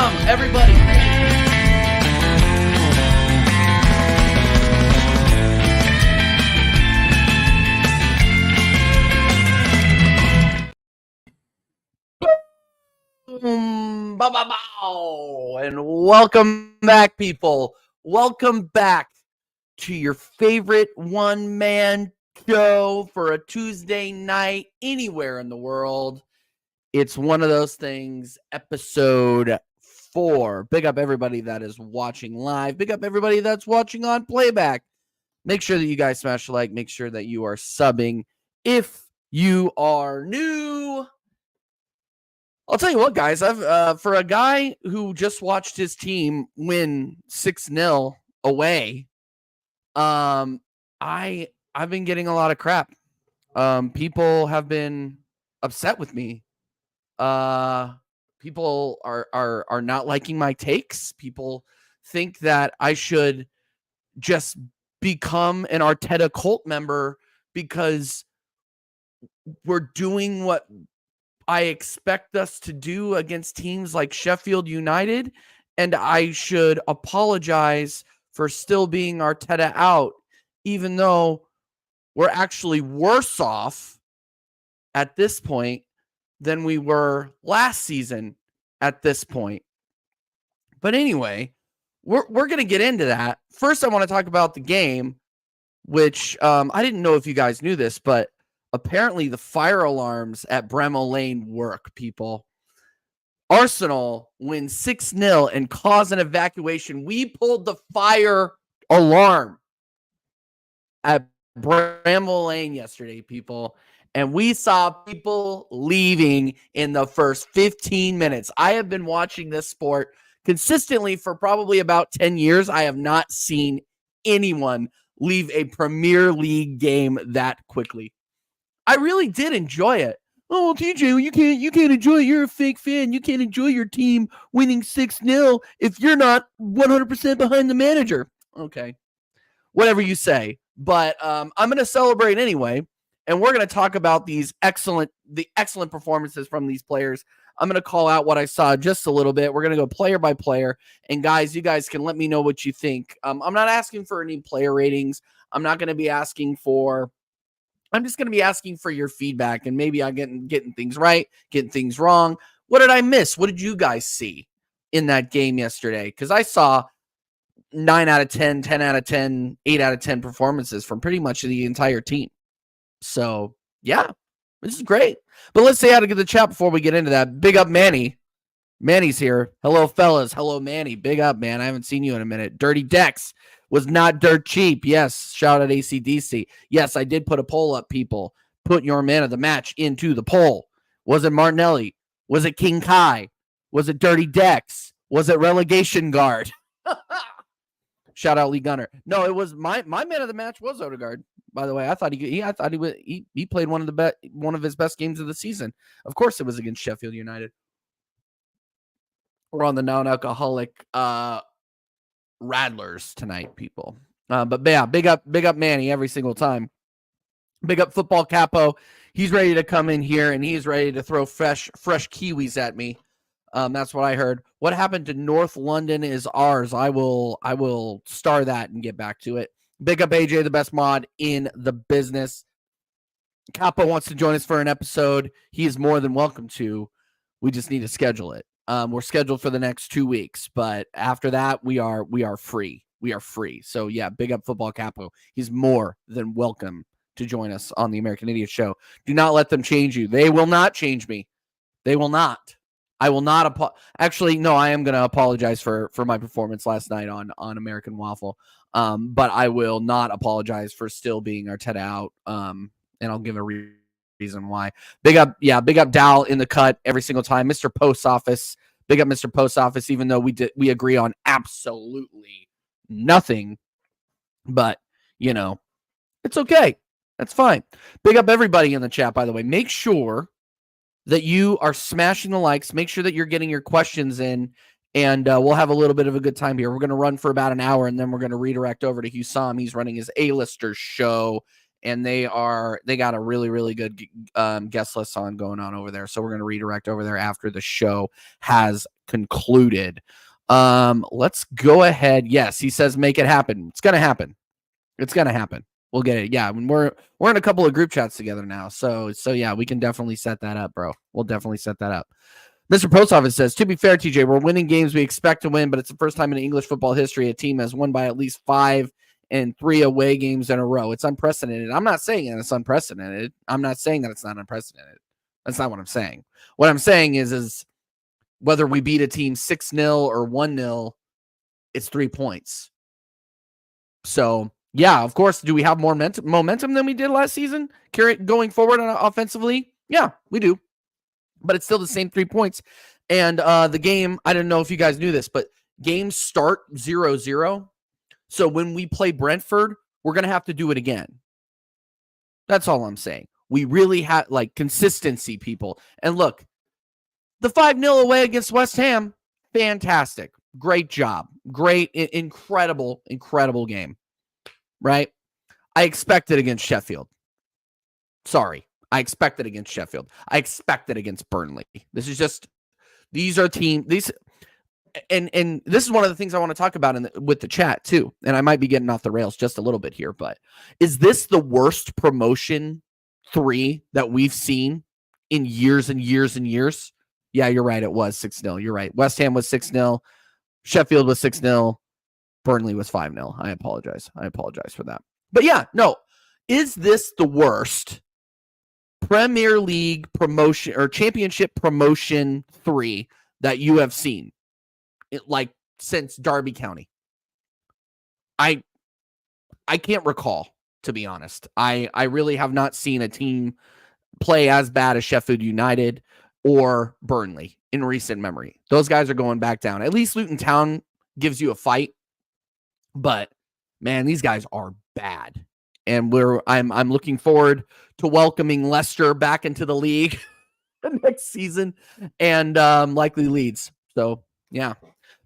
Welcome, everybody. And welcome back, people. Welcome back to your favorite one-man show for a Tuesday night anywhere in the world. It's one of those things, episode 4. Big up everybody that is watching live. Big up everybody that's watching on playback. Make sure that you guys smash the like. Make sure that you are subbing. If you are new, I'll tell you what, guys. I've for a guy who just watched his team win 6-0 away, I've been getting a lot of crap. People have been upset with me. People are not liking my takes. People think that I should just become an Arteta cult member because we're doing what I expect us to do against teams like Sheffield United, and I should apologize for still being Arteta out, even though we're actually worse off at this point than we were last season at this point. But anyway, we're going to get into that. First, I want to talk about the game, which I didn't know if you guys knew this, but apparently the fire alarms at Bramall Lane work, people. Arsenal wins 6-0 and cause an evacuation. We pulled the fire alarm at Bramall Lane yesterday, people. And we saw people leaving in the first 15 minutes. I have been watching this sport consistently for probably about 10 years. I have not seen anyone leave a Premier League game that quickly. I really did enjoy it. Oh, well, TJ, you can't enjoy it. You're a fake fan. You can't enjoy your team winning 6-0 if you're not 100% behind the manager. Okay, whatever you say. But I'm going to celebrate anyway. And we're going to talk about the excellent performances from these players. I'm going to call out what I saw just a little bit. We're going to go player by player. And guys, you guys can let me know what you think. I'm not asking for any player ratings. I'm not going to be asking for, I'm just going to be asking for your feedback. And maybe I'm getting things right, getting things wrong. What did I miss? What did you guys see in that game yesterday? Because I saw 9 out of 10, 10 out of 10, 8 out of 10 performances from pretty much the entire team. So, yeah, this is great. But let's say how to get the chat before we get into that. Big up, Manny. Manny's here. Hello, fellas. Hello, Manny. Big up, man. I haven't seen you in a minute. Dirty Dex was not dirt cheap. Yes, shout out ACDC. Yes, I did put a poll up, people. Put your man of the match into the poll. Was it Martinelli? Was it King Kai? Was it Dirty Dex? Was it Relegation Guard? Shout out Lee Gunner. No, it was my man of the match was Odegaard. By the way, I thought he played one of his best games of the season. Of course, it was against Sheffield United. We're on the non-alcoholic Radlers tonight, people. But yeah, big up Manny every single time. Big up Football Capo. He's ready to come in here and he's ready to throw fresh Kiwis at me. That's what I heard. What happened to North London is ours. I will star that and get back to it. Big up AJ, the best mod in the business. Capo wants to join us for an episode. He is more than welcome to. We just need to schedule it. We're scheduled for the next 2 weeks, but after that, we are free. We are free. So yeah, big up Football Capo. He's more than welcome to join us on the American Idiot Show. Do not let them change you. They will not change me. They will not. I will not. Actually, no, I am going to apologize for my performance last night on American Waffle. But I will not apologize for still being Arteta out. And I'll give a reason why. Big up Dal in the cut every single time. Mr. Post Office. Big up Mr. Post Office, even though we agree on absolutely nothing. But, it's okay. That's fine. Big up everybody in the chat, by the way. Make sure that you are smashing the likes. Make sure that you're getting your questions in. And we'll have a little bit of a good time here. We're going to run for about an hour, and then we're going to redirect over to Hussam. He's running his A-Listers show and they got a really, really good guest list going on over there. So we're going to redirect over there after the show has concluded. Let's go ahead. Yes, he says make it happen. It's going to happen. It's going to happen. We'll get it. Yeah, we're in a couple of group chats together now. So yeah, we can definitely set that up, bro. We'll definitely set that up. Mr. Post Office says, to be fair, TJ, we're winning games we expect to win, but it's the first time in English football history a team has won by at least 5 and 3 away games in a row. It's unprecedented. I'm not saying that it's unprecedented. I'm not saying that it's not unprecedented. That's not what I'm saying. What I'm saying is whether we beat a team 6-0 or 1-0, it's 3 points. So, yeah, of course, do we have more momentum than we did last season going forward offensively? Yeah, we do. But it's still the same 3 points. And the game, I don't know if you guys knew this, but games start 0-0. So when we play Brentford, we're going to have to do it again. That's all I'm saying. We really have consistency, people. And look, the 5-0 away against West Ham, fantastic. Great job. Great, incredible game. Right? I expect it against Sheffield. Sorry. I expect it against Sheffield. I expect it against Burnley. These are teams. And this is one of the things I want to talk about with the chat too. And I might be getting off the rails just a little bit here, but is this the worst promotion 3 that we've seen in years and years and years? Yeah, you're right. It was 6-0. You're right. West Ham was 6-0. Sheffield was 6-0. Burnley was 5-0. I apologize for that. But yeah, no. Is this the worst Premier League promotion or championship promotion 3 that you have seen? Since Derby County. I can't recall, to be honest. I really have not seen a team play as bad as Sheffield United or Burnley in recent memory. Those guys are going back down. At least Luton Town gives you a fight. But man, these guys are bad. And I'm looking forward to welcoming Leicester back into the league next season and likely Leeds. So yeah.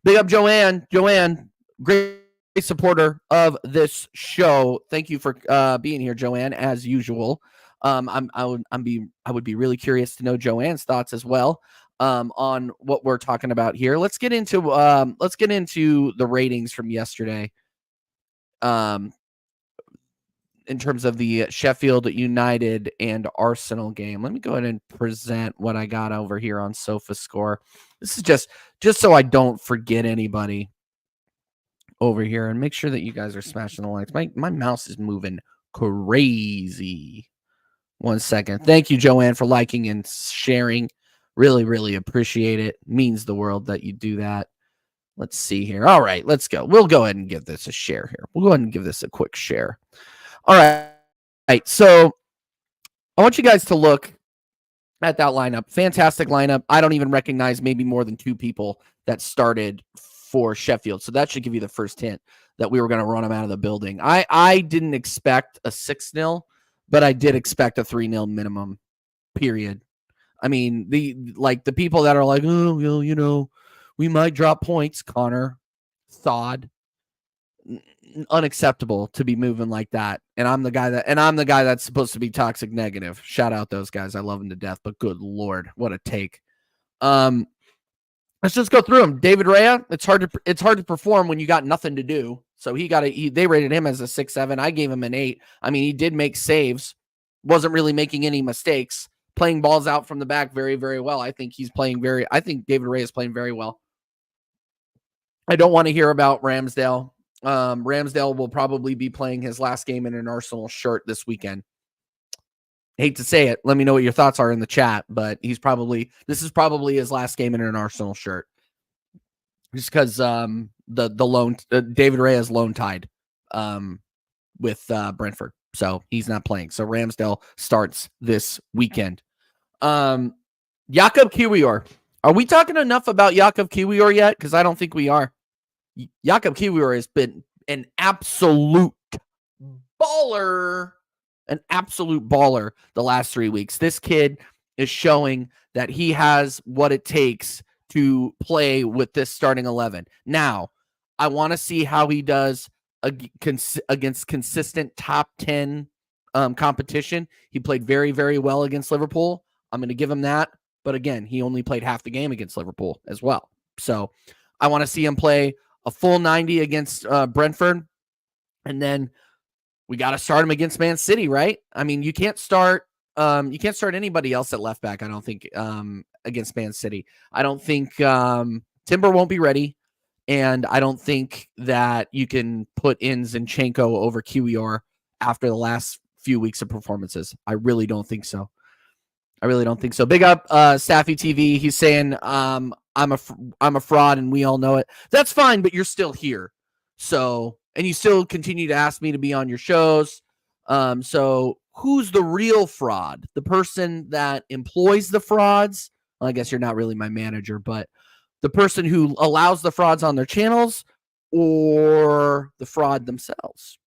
Big up Joanne. Joanne, great supporter of this show. Thank you for being here, Joanne, as usual. I would be really curious to know Joanne's thoughts as well on what we're talking about here. Let's get into the ratings from yesterday. In terms of the Sheffield United and Arsenal game. Let me go ahead and present what I got over here on SofaScore. This is just so I don't forget anybody over here, and make sure that you guys are smashing the likes. My mouse is moving crazy. 1 second. Thank you, Joanne, for liking and sharing. Really, really appreciate it. Means the world that you do that. Let's see here. All right, let's go. We'll go ahead and give this a share here. We'll go ahead and give this a quick share. All right, so I want you guys to look at that lineup. Fantastic lineup. I don't even recognize maybe more than 2 people that started for Sheffield. So that should give you the first hint that we were going to run them out of the building. I didn't expect a 6-0, but I did expect a 3-0 minimum, period. I mean, the people that are like, oh, well, we might drop points, Connor, Thod. Unacceptable to be moving like that. And I'm the guy that's supposed to be toxic negative. Shout out those guys. I love them to death, but good Lord, what a take. Let's just go through them. David Raya, it's hard to perform when you got nothing to do. So they rated him as a 6-7. I gave him an 8. I mean, he did make saves, wasn't really making any mistakes, playing balls out from the back very, very well. I think David Raya is playing very well. I don't want to hear about Ramsdale. Ramsdale will probably be playing his last game in an Arsenal shirt this weekend. Hate to say it. Let me know what your thoughts are in the chat, but this is probably his last game in an Arsenal shirt. Just because the loan David Raya is loan tied with Brentford, so he's not playing. So Ramsdale starts this weekend. Jakob Kiwior. Are we talking enough about Jakob Kiwior yet? Because I don't think we are. Jakob Kiwior has been an absolute baller the last 3 weeks. This kid is showing that he has what it takes to play with this starting 11. Now, I want to see how he does against consistent top 10 competition. He played very, very well against Liverpool. I'm going to give him that. But again, he only played half the game against Liverpool as well. So I want to see him play a full 90 against Brentford. And then we got to start him against Man City, right? I mean, you can't start anybody else at left back, I don't think, against Man City. I don't think Timber won't be ready. And I don't think that you can put in Zinchenko over Kiwior after the last few weeks of performances. I really don't think so. Big up Staffy TV. He's saying I'm a fraud and we all know it. That's fine, but you're still here. So, and you still continue to ask me to be on your shows. So who's the real fraud? The person that employs the frauds? Well, I guess you're not really my manager, but the person who allows the frauds on their channels, or the fraud themselves?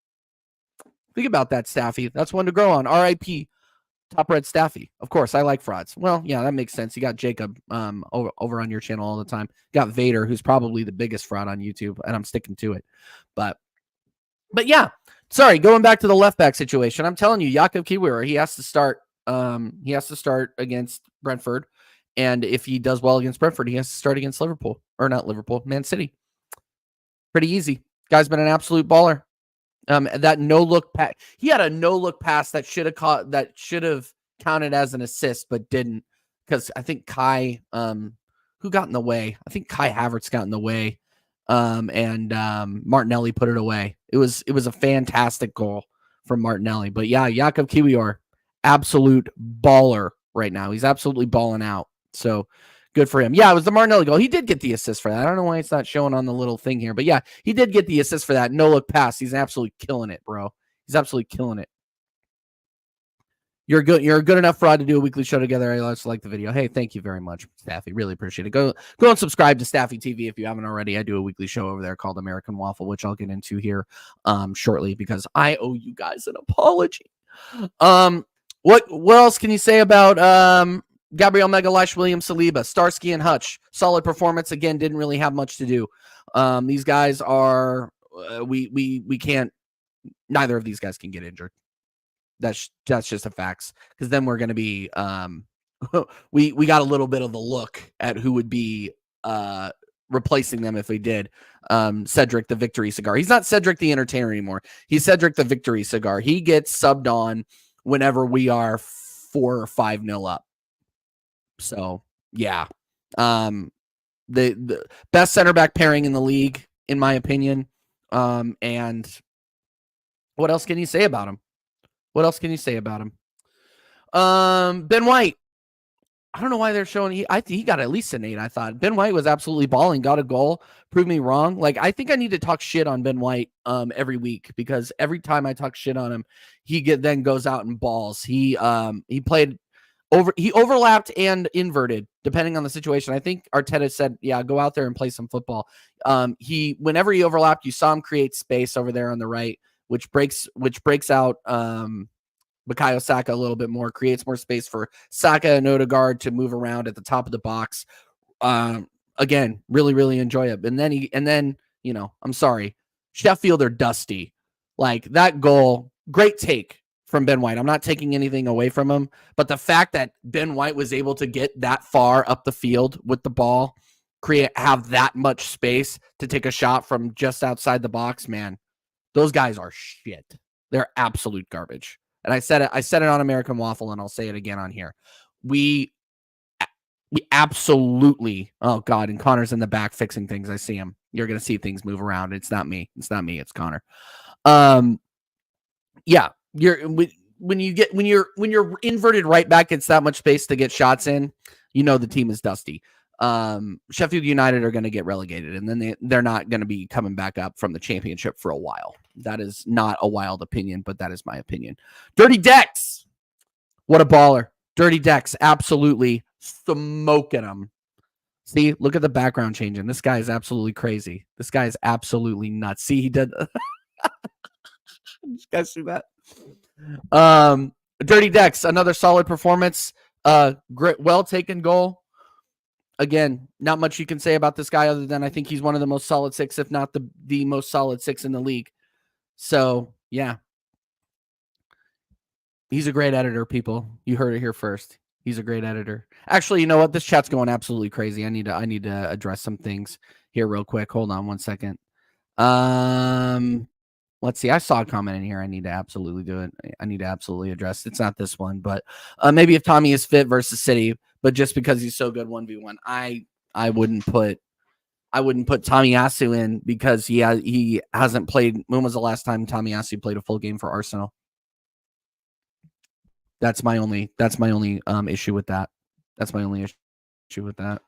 Think about that, Staffy. That's one to grow on. RIP, Top Red Staffy. Of course, I like frauds. Well, yeah, that makes sense. You got Jacob over on your channel all the time. You got Vader, who's probably the biggest fraud on YouTube, and I'm sticking to it. But yeah, sorry, going back to the left back situation. I'm telling you, Jakub Kiwior, he has to start. He has to start against Brentford. And if he does well against Brentford, he has to start against Liverpool. Or not Liverpool, Man City. Pretty easy. Guy's been an absolute baller. That no-look pass. He had a no-look pass that should have counted as an assist, but didn't. Because I think Kai, who got in the way? I think Kai Havertz got in the way. And Martinelli put it away. It was a fantastic goal from Martinelli. But yeah, Jakub Kiwior, absolute baller right now. He's absolutely balling out. So good for him. Yeah, it was the Martinelli goal. He did get the assist for that. I don't know why it's not showing on the little thing here, but yeah, he did get the assist for that no-look pass. He's absolutely killing it, bro. He's absolutely killing it. You're good. You're a good enough fraud to do a weekly show together. I also like the video. Hey, thank you very much, Staffy. Really appreciate it. Go and subscribe to Staffy TV if you haven't already. I do a weekly show over there called American Waffle, which I'll get into here shortly because I owe you guys an apology. What else can you say about Gabriel Magalhaes, William Saliba, Starsky and Hutch? Solid performance. Again, didn't really have much to do. These guys are we can't. Neither of these guys can get injured. That's just a facts, because then we're going to be we got a little bit of a look at who would be replacing them if we did. Cedric the Victory Cigar. He's not Cedric the Entertainer anymore. He's Cedric the Victory Cigar. He gets subbed on whenever we are 4 or 5-0 up. So yeah, the best center back pairing in the league, in my opinion. And what else can you say about him? Ben White. I don't know why they're showing. I think he got at least an 8. I thought Ben White was absolutely balling, got a goal, proved me wrong. Like, I think I need to talk shit on Ben White every week, because every time I talk shit on him, he then goes out and balls. He played over. He overlapped and inverted depending on the situation. I think Arteta said, "Yeah, go out there and play some football." Whenever he overlapped, you saw him create space over there on the right, which breaks out Bukayo Saka a little bit more, creates more space for Saka and Odegaard to move around at the top of the box. Again, really, really enjoy it. And then, you know, I'm sorry, Sheffield are dusty. Like, that goal, great take from Ben White. I'm not taking anything away from him, but the fact that Ben White was able to get that far up the field with the ball, have that much space to take a shot from just outside the box, man, those guys are shit. They're absolute garbage. And I said it on American Waffle, and I'll say it again on here. We absolutely, oh God, and Connor's in the back fixing things. I see him. You're going to see things move around. It's not me. It's Connor. Yeah, when you're inverted right back, it's that much space to get shots in. You know, the team is dusty. Sheffield United are going to get relegated, and then they're not going to be coming back up from the championship for a while. That is not a wild opinion, but that is my opinion. Dirty Dex, what a baller. Dirty Dex, absolutely smoking them. See, look at the background changing. This guy is absolutely crazy. This guy is absolutely nuts. See, he did. Did you guys see that? Dirty Dex, another solid performance. Great, well taken goal. Again, not much you can say about this guy other than I think he's one of the most solid 6, if not the most solid 6 in the league. So, yeah. He's a great editor, people. You heard it here first. He's a great editor. Actually, you know what? This chat's going absolutely crazy. I need to address some things here real quick. Hold on one second. Let's see. I saw a comment in here. I need to absolutely do it. I need to absolutely address. It's not this one, but maybe if Tommy is fit versus City, but just because he's so good 1v1, I wouldn't put Tomiyasu in because he hasn't played. When was the last time Tomiyasu played a full game for Arsenal? That's my only issue with that. That's my only issue with that.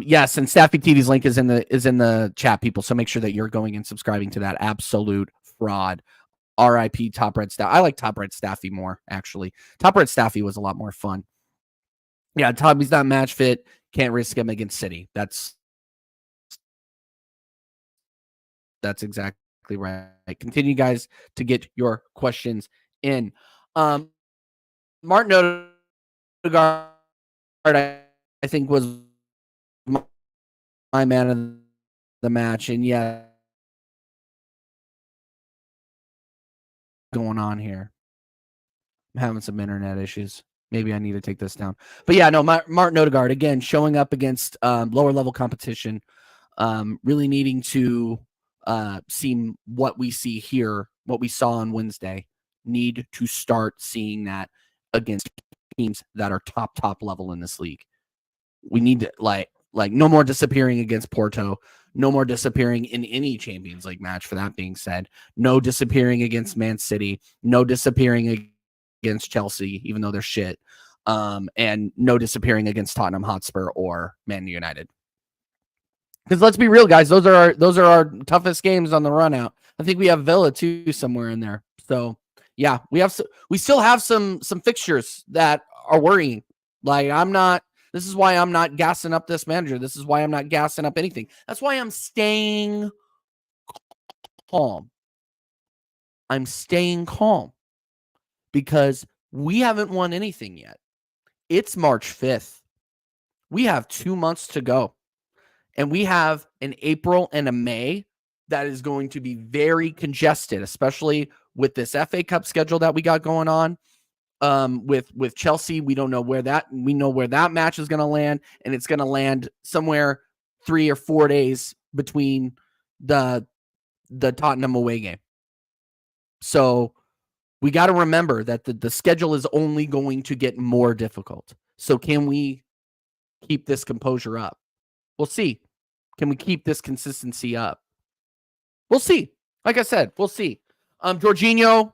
Yes, and Staffy TV's link is in the chat, people. So make sure that you're going and subscribing to that. Absolute fraud. RIP Top Red Staff. I like Top Red Staffy more, actually. Top Red Staffy was a lot more fun. Yeah, Tommy's not match fit. Can't risk him against City. That's exactly right. Continue, guys, to get your questions in. Martin Odegaard, I think, was my man of the match, and yeah, going on here. I'm having some internet issues. Maybe I need to take this down. But yeah, no, Martin Odegaard, again, showing up against lower level competition, really needing to see what we see here, what we saw on Wednesday. Need to start seeing that against teams that are top level in this league. We need to like no more disappearing against Porto, no more disappearing in any Champions League match. For that being said, no disappearing against Man City, no disappearing against Chelsea, even though they're shit, and no disappearing against Tottenham Hotspur or Man United. Because let's be real, guys, those are our toughest games on the run out. I think we have Villa too somewhere in there. So yeah, we still have some fixtures that are worrying. Like this is why I'm not gassing up this manager. This is why I'm not gassing up anything. That's why I'm staying calm. I'm staying calm because we haven't won anything yet. It's March 5th. We have 2 months to go. And we have an April and a May that is going to be very congested, especially with this FA Cup schedule that we got going on. With Chelsea, we know where that match is going to land, and it's going to land somewhere 3 or 4 days between the Tottenham away game. So we got to remember that the schedule is only going to get more difficult. So can we keep this composure up? We'll see. Can we keep this consistency up? We'll see. Like I said, we'll see. Jorginho,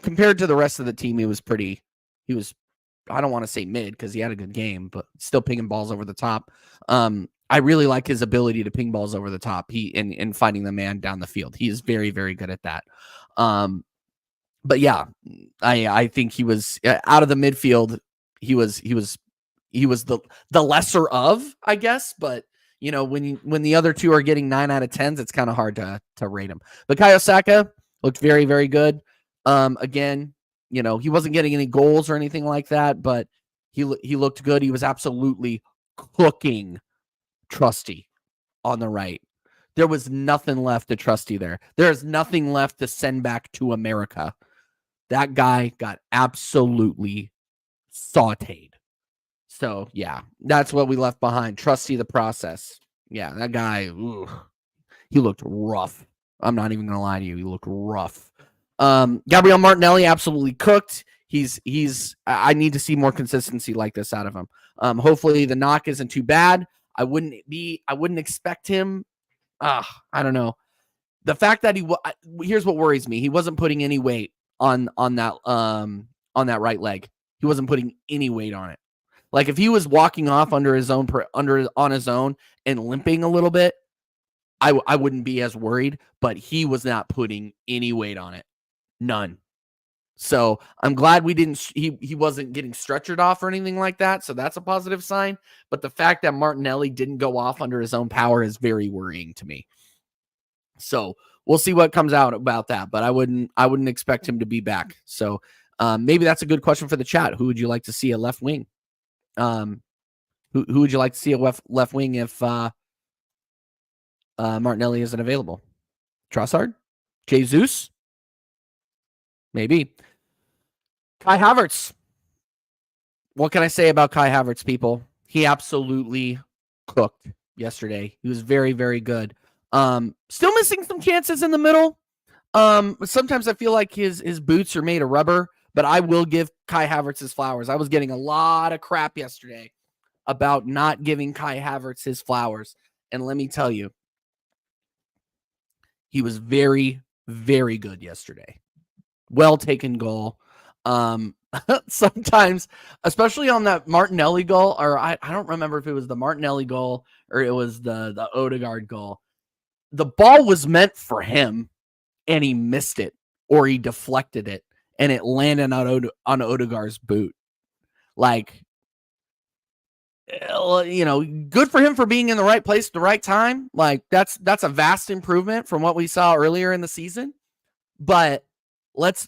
compared to the rest of the team, he was, I don't want to say mid because he had a good game, but still pinging balls over the top. I really like his ability to ping balls over the top. In finding the man down the field. He is very, very good at that. But yeah, I think he was out of the midfield. He was the lesser of, I guess, but when the other two are getting 9 out of 10s, it's kind of hard to rate him. But Bukayo Saka looked very, very good. Again, he wasn't getting any goals or anything like that, but he looked good. He was absolutely cooking Trusty on the right. There was nothing left to Trusty there. There is nothing left to send back to America. That guy got absolutely sauteed. So, yeah, that's what we left behind. Trusty the process. Yeah, that guy, he looked rough. I'm not even going to lie to you. He looked rough. Gabriel Martinelli absolutely cooked. I need to see more consistency like this out of him. Hopefully the knock isn't too bad. I wouldn't expect him. I don't know. The fact that here's what worries me. He wasn't putting any weight on that right leg. He wasn't putting any weight on it. Like if he was walking off on his own and limping a little bit, I wouldn't be as worried, but he was not putting any weight on it. None. So I'm glad he wasn't getting stretchered off or anything like that. So that's a positive sign. But the fact that Martinelli didn't go off under his own power is very worrying to me. So we'll see what comes out about that. But I wouldn't expect him to be back. So maybe that's a good question for the chat. Who would you like to see a left wing? Who would you like to see a left wing if Martinelli isn't available? Trossard? Jesus? Maybe. Kai Havertz. What can I say about Kai Havertz, people? He absolutely cooked yesterday. He was very, very good. Still missing some chances in the middle. Sometimes I feel like his boots are made of rubber, but I will give Kai Havertz his flowers. I was getting a lot of crap yesterday about not giving Kai Havertz his flowers. And let me tell you, he was very, very good yesterday. Well taken goal. Sometimes, especially on that Martinelli goal, or I don't remember if it was the Martinelli goal or it was the Odegaard goal. The ball was meant for him, and he missed it, or he deflected it, and it landed on Odegaard's boot. Like, good for him for being in the right place at the right time. Like, that's a vast improvement from what we saw earlier in the season. But let's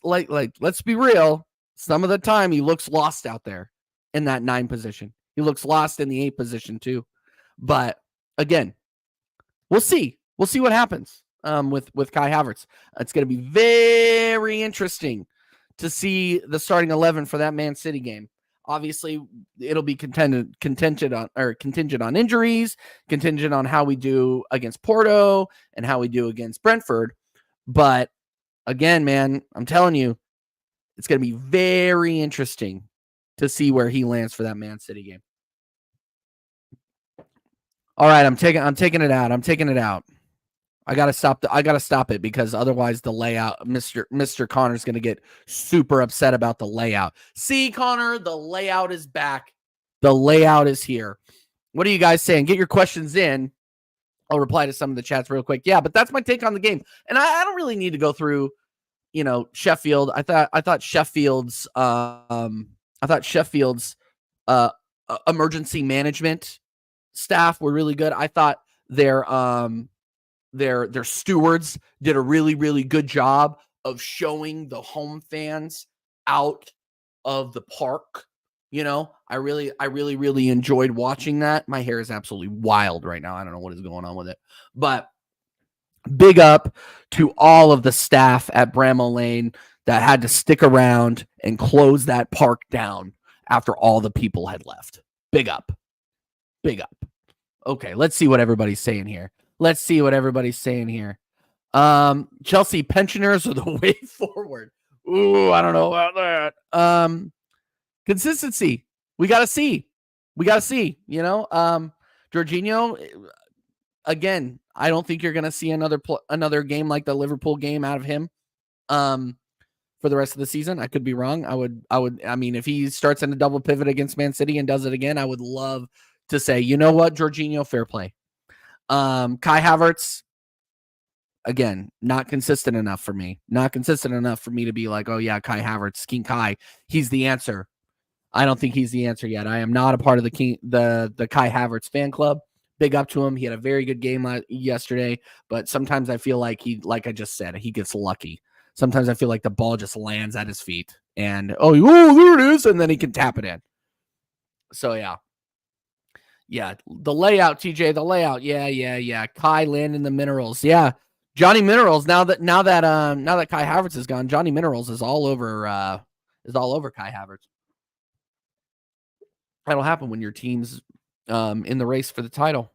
be real. Some of the time he looks lost out there in that 9 position. He looks lost in the 8 position too. But again, we'll see. We'll see what happens with Kai Havertz. It's going to be very interesting to see the starting 11 for that Man City game. Obviously, it'll be contingent on injuries, contingent on how we do against Porto and how we do against Brentford. But again, man, I'm telling you, it's going to be very interesting to see where he lands for that Man City game. All right, I'm taking it out. I'm taking it out. I gotta stop it because otherwise the layout, Mr. Connor's gonna get super upset about the layout. See, Connor, the layout is back. The layout is here. What are you guys saying? Get your questions in. I'll reply to some of the chats real quick. Yeah, but that's my take on the game. And I don't really need to go through, Sheffield. I thought Sheffield's emergency management staff were really good. I thought their stewards did a really, really good job of showing the home fans out of the park. I really, really enjoyed watching that. My hair is absolutely wild right now. I don't know what is going on with it, but big up to all of the staff at Bramall Lane that had to stick around and close that park down after all the people had left. Big up. Big up. Okay, let's see what everybody's saying here. Chelsea pensioners are the way forward. Ooh, I don't know about that. Consistency. We got to see. Jorginho, again, I don't think you're going to see another game like the Liverpool game out of him for the rest of the season. I could be wrong. I mean, if he starts in a double pivot against Man City and does it again, I would love to say, you know what, Jorginho, fair play. Kai Havertz, again, not consistent enough for me. Not consistent enough for me to be like, oh yeah, Kai Havertz, King Kai, he's the answer. I don't think he's the answer yet. I am not a part of the Kai Havertz fan club. Big up to him. He had a very good game yesterday, but sometimes I feel like like I just said, he gets lucky. Sometimes I feel like the ball just lands at his feet and, oh, there it is, and then he can tap it in. So yeah. Yeah, the layout, TJ, the layout. Yeah. Kai landing the minerals. Yeah. Johnny Minerals. Now that Kai Havertz is gone, Johnny Minerals is all over Kai Havertz. That'll happen when your team's in the race for the title.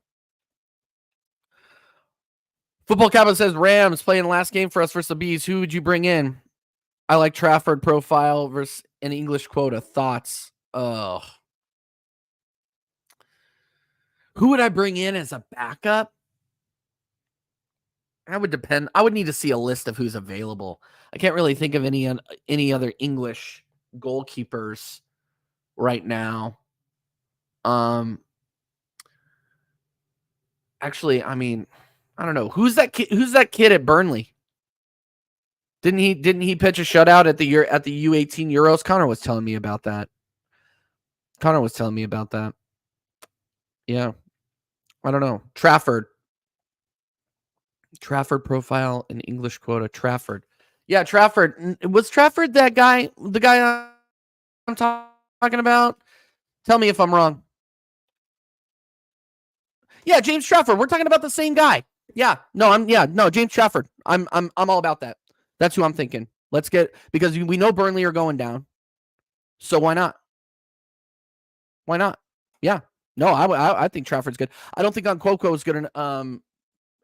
Football Capital says Rams playing the last game for us versus the Bees. Who would you bring in? I like Trafford profile versus an English quota. Thoughts? Who would I bring in as a backup? That would depend. I would need to see a list of who's available. I can't really think of any other English goalkeepers right now. Actually, I mean, I don't know. Who's that kid at Burnley? Didn't he pitch a shutout at the U18 Euros? Connor was telling me about that. Yeah. I don't know. Trafford profile and English quota. Trafford. Yeah, Trafford. Was Trafford the guy I'm talking about? Tell me if I'm wrong. Yeah, James Trafford. We're talking about the same guy. Yeah. No, James Trafford. I'm all about that. That's who I'm thinking. Let's get, because we know Burnley are going down. So why not? Why not? Yeah. No, I think Trafford's good. I don't think Unquoco is good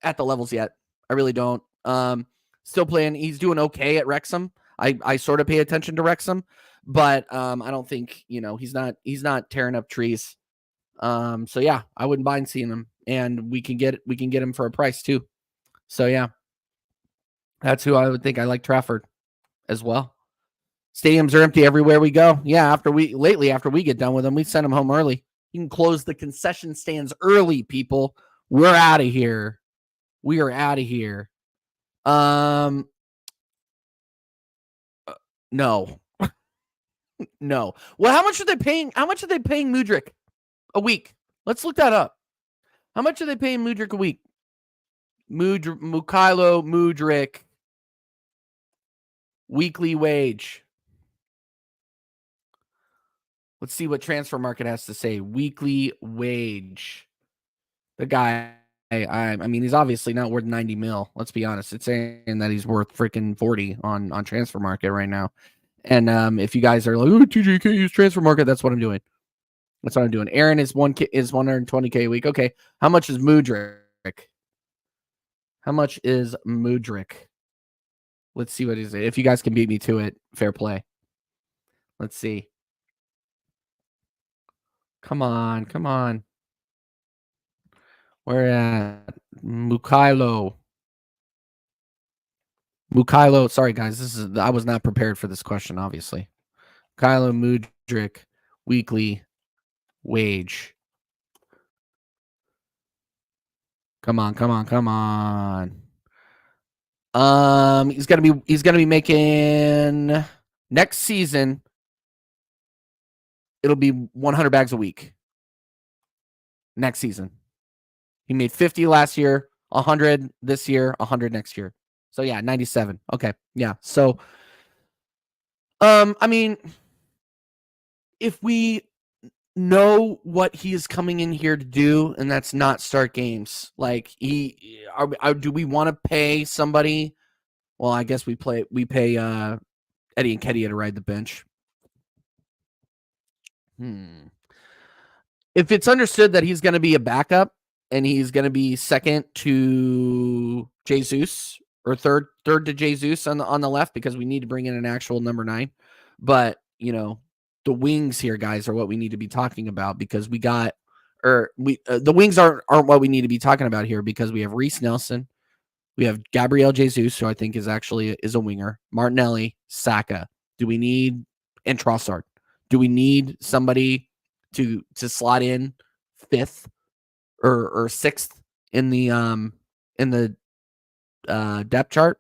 at the levels yet. I really don't. Still playing. He's doing okay at Wrexham. I sort of pay attention to Wrexham, but I don't think he's not tearing up trees. So yeah, I wouldn't mind seeing him, and we can get him for a price too. So yeah, that's who I would think. I like Trafford as well. Stadiums are empty everywhere we go. Yeah, after we get done with them, we send them home early. You can close the concession stands early, people. We're out of here. We are out of here. No. No. Well, how much are they paying? How much are they paying Mudryk a week? Let's look that up. How much are they paying Mudryk a week? Mykhailo Mudryk weekly wage. Let's see what Transfer Market has to say. Weekly wage. The guy, I mean, he's obviously not worth 90 mil. Let's be honest. It's saying that he's worth freaking 40 on Transfer Market right now. And if you guys are like, oh, TJ can't use Transfer Market, that's what I'm doing. That's what I'm doing. Aaron is 120K a week. Okay. How much is Mudryk? How much is Mudryk? Let's see what is it. If you guys can beat me to it, fair play. Let's see. Come on. Where at? Mykhailo. Sorry, guys. I was not prepared for this question, obviously. Mykhailo Mudryk weekly wage. Come on. He's gonna be making next season. It'll be 100 bags a week. Next season. He made 50 last year, 100 this year, 100 next year. So yeah, 97. Okay. Yeah. So I mean, if we know what he is coming in here to do, and that's not start games, like do we want to pay somebody? Well, I guess we pay Eddie Nketiah to ride the bench. If it's understood that he's going to be a backup and he's going to be second to Jesus or third to Jesus on the left, because we need to bring in an actual number 9. But the wings here, guys, are what we need to be talking about, because the wings aren't what we need to be talking about here, because we have Reece Nelson, we have Gabriel Jesus, who I think is a winger, Martinelli, Saka. Do we need and Trossard? Do we need somebody to slot in 5th or 6th in the depth chart?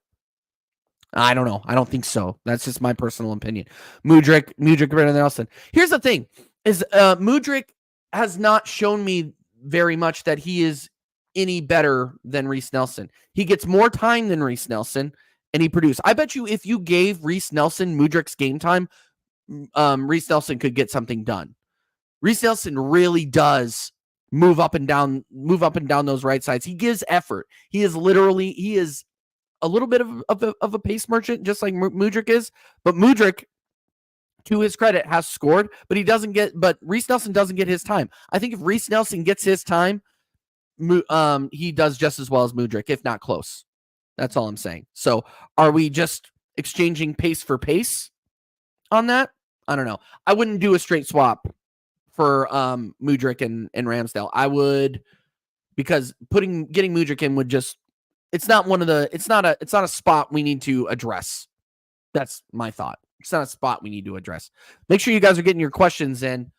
I don't know. I don't think so. That's just my personal opinion. Mudryk better than Nelson. Here's the thing: is Mudryk has not shown me very much that he is any better than Reece Nelson. He gets more time than Reece Nelson, and he produced. I bet you if you gave Reece Nelson Mudryk's game time, Reece Nelson could get something done. Reece Nelson really does move up and down those right sides. He gives effort. He is a little bit of a pace merchant, just like Mudryk is. But Mudryk, to his credit, has scored, but Reece Nelson doesn't get his time. I think if Reece Nelson gets his time, he does just as well as Mudryk, if not close. That's all I'm saying. So are we just exchanging pace for pace on that? I don't know. I wouldn't do a straight swap for Mudryk and Ramsdale. I would, because getting Mudryk in would just, it's not a spot we need to address. That's my thought. It's not a spot we need to address. Make sure you guys are getting your questions in.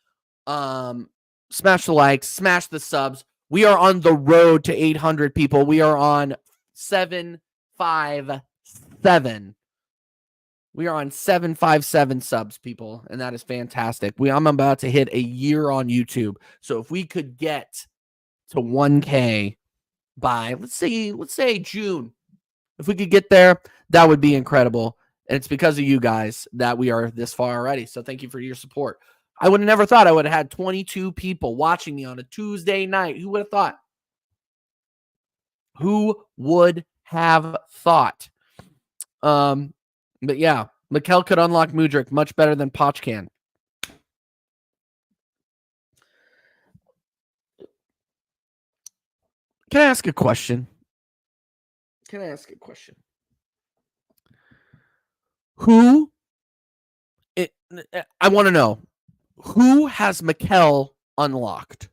Smash the likes, smash the subs. We are on the road to 800 people. We are on 757. We are on 757 subs, people, and that is fantastic. I'm about to hit a year on YouTube. So if we could get to 1K by let's say June, if we could get there, that would be incredible. And it's because of you guys that we are this far already. So thank you for your support. I would have never thought I would have had 22 people watching me on a Tuesday night. Who would have thought? Who would have thought? But yeah, Mikel could unlock Mudryk much better than Poch can. Can I ask a question? Who? I want to know who has Mikel unlocked.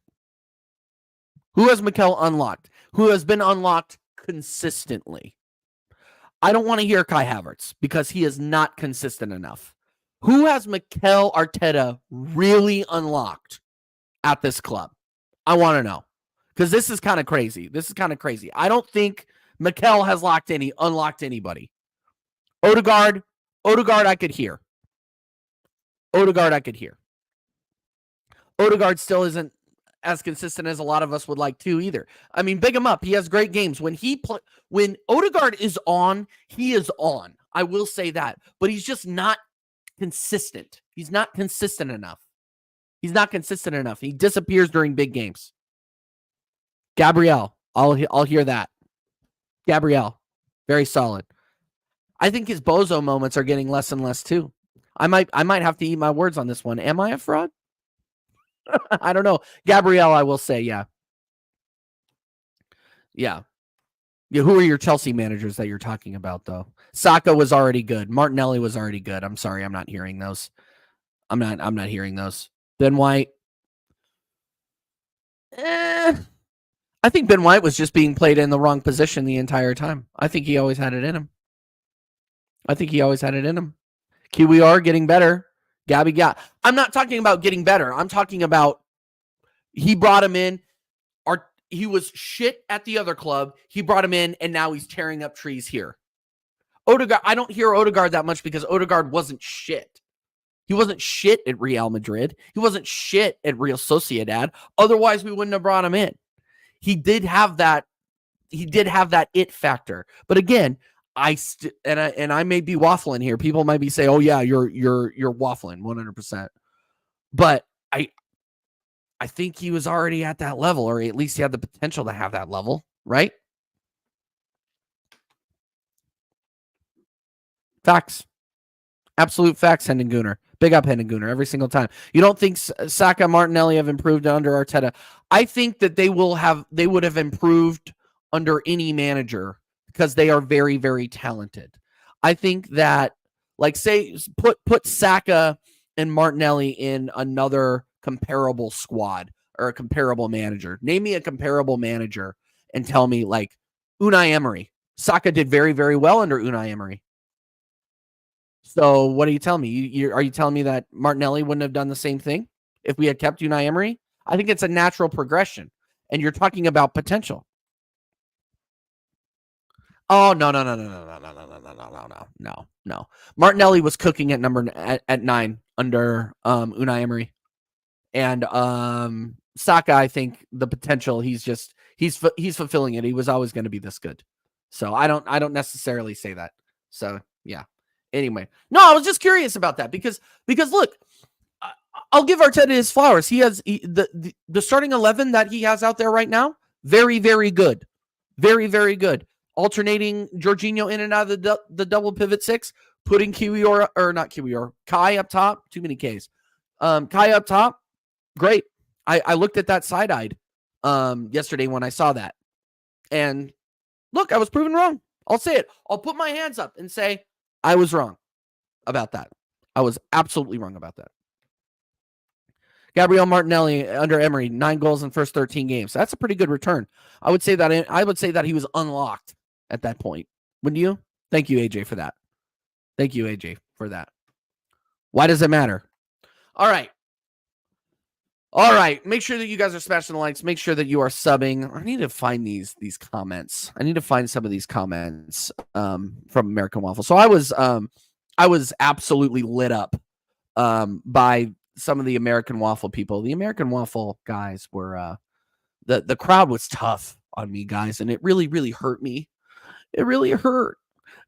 Who has Mikel unlocked? Who has been unlocked consistently? I don't want to hear Kai Havertz because he is not consistent enough. Who has Mikel Arteta really unlocked at this club? I want to know because this is kind of crazy. I don't think Mikel has unlocked anybody. Odegaard, I could hear. Odegaard still isn't as consistent as a lot of us would like to either. I mean, big him up. He has great games. When Odegaard is on, he is on. I will say that. But he's just not consistent. He's not consistent enough. He disappears during big games. Gabriel, I'll hear that. Gabriel, very solid. I think his bozo moments are getting less and less too. I might have to eat my words on this one. Am I a fraud? I don't know. Gabriel, I will say, yeah. Who are your Chelsea managers that you're talking about, though? Saka was already good. Martinelli was already good. I'm sorry, I'm not hearing those. I'm not hearing those. Ben White. I think Ben White was just being played in the wrong position the entire time. I think he always had it in him. QER getting better. Gabby. I'm not talking about getting better. I'm talking about he brought him in. He was shit at the other club. He brought him in, and now he's tearing up trees here. Odegaard, I don't hear Odegaard that much because Odegaard wasn't shit. He wasn't shit at Real Madrid. He wasn't shit at Real Sociedad. Otherwise, we wouldn't have brought him in. He did have that it factor. But again, I may be waffling here. People might be saying, "Oh yeah, you're waffling 100%." But I think he was already at that level, or at least he had the potential to have that level, right? Facts. Absolute facts, Hendon Gooner. Big up Hendon Gooner every single time. You don't think Saka, Martinelli have improved under Arteta? I think that they would have improved under any manager because they are very, very talented. I think that, like, say, put Saka and Martinelli in another comparable squad or a comparable manager. Name me a comparable manager and tell me, like, Unai Emery. Saka did very, very well under Unai Emery. So what are you telling me? Are you telling me that Martinelli wouldn't have done the same thing if we had kept Unai Emery? I think it's a natural progression, and you're talking about potential. Oh, no. Martinelli was cooking at 9 under Unai Emery. And Saka, I think the potential, he's fulfilling it. He was always going to be this good. So I don't necessarily say that. So yeah. Anyway, no, I was just curious about that because look, I'll give Arteta his flowers. He has the starting 11 that he has out there right now. Very, very good. Very, very good. Alternating Jorginho in and out of the double pivot 6, putting Kai up top. Too many Ks. Kai up top. Great. I looked at that side-eyed yesterday when I saw that. And look, I was proven wrong. I'll say it. I'll put my hands up and say I was wrong about that. I was absolutely wrong about that. Gabriel Martinelli under Emery, 9 goals in first 13 games. That's a pretty good return. I would say that he was unlocked at that point. Wouldn't you? Thank you, AJ, for that. Why does it matter? All right. Make sure that you guys are smashing the likes. Make sure that you are subbing. I need to find these comments. I need to find some of these comments from American Waffle. So I was absolutely lit up by some of the American Waffle people. The American Waffle guys were the crowd was tough on me, guys, and it really, really hurt me. It really hurt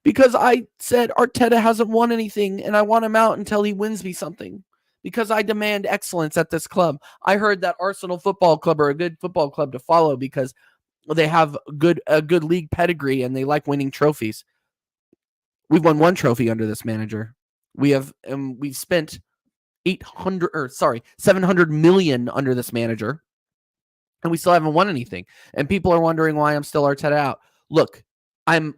because I said Arteta hasn't won anything, and I want him out until he wins me something. Because I demand excellence at this club. I heard that Arsenal Football Club are a good football club to follow because they have a good league pedigree and they like winning trophies. We've won 1 trophy under this manager. We've spent 700 million under this manager. and we still haven't won anything. And people are wondering why I'm still Arteta out. Look, I'm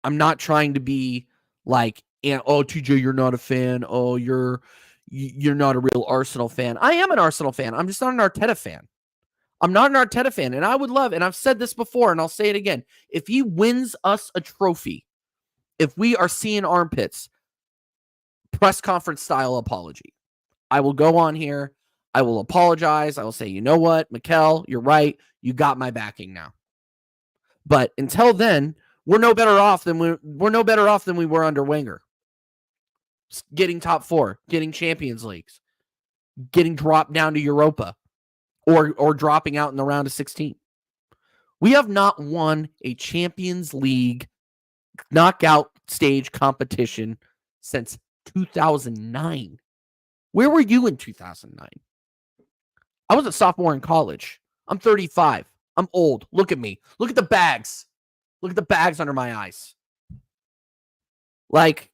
not trying to be like, oh, TJ, you're not a fan. Oh, you're not a real Arsenal fan. I am an Arsenal fan. I'm just not an Arteta fan. I'm not an Arteta fan. And I would love, and I've said this before, and I'll say it again, if he wins us a trophy, if we are seeing armpits, press conference style apology. I will go on here. I will apologize. I will say, you know what, Mikel, you're right. You got my backing now. But until then, we're no better off than we were under Wenger. Getting top 4, getting Champions Leagues, getting dropped down to Europa, or dropping out in the round of 16. We have not won a Champions League knockout stage competition since 2009. Where were you in 2009? I was a sophomore in college. I'm 35. I'm old. Look at me. Look at the bags. Look at the bags under my eyes. Like,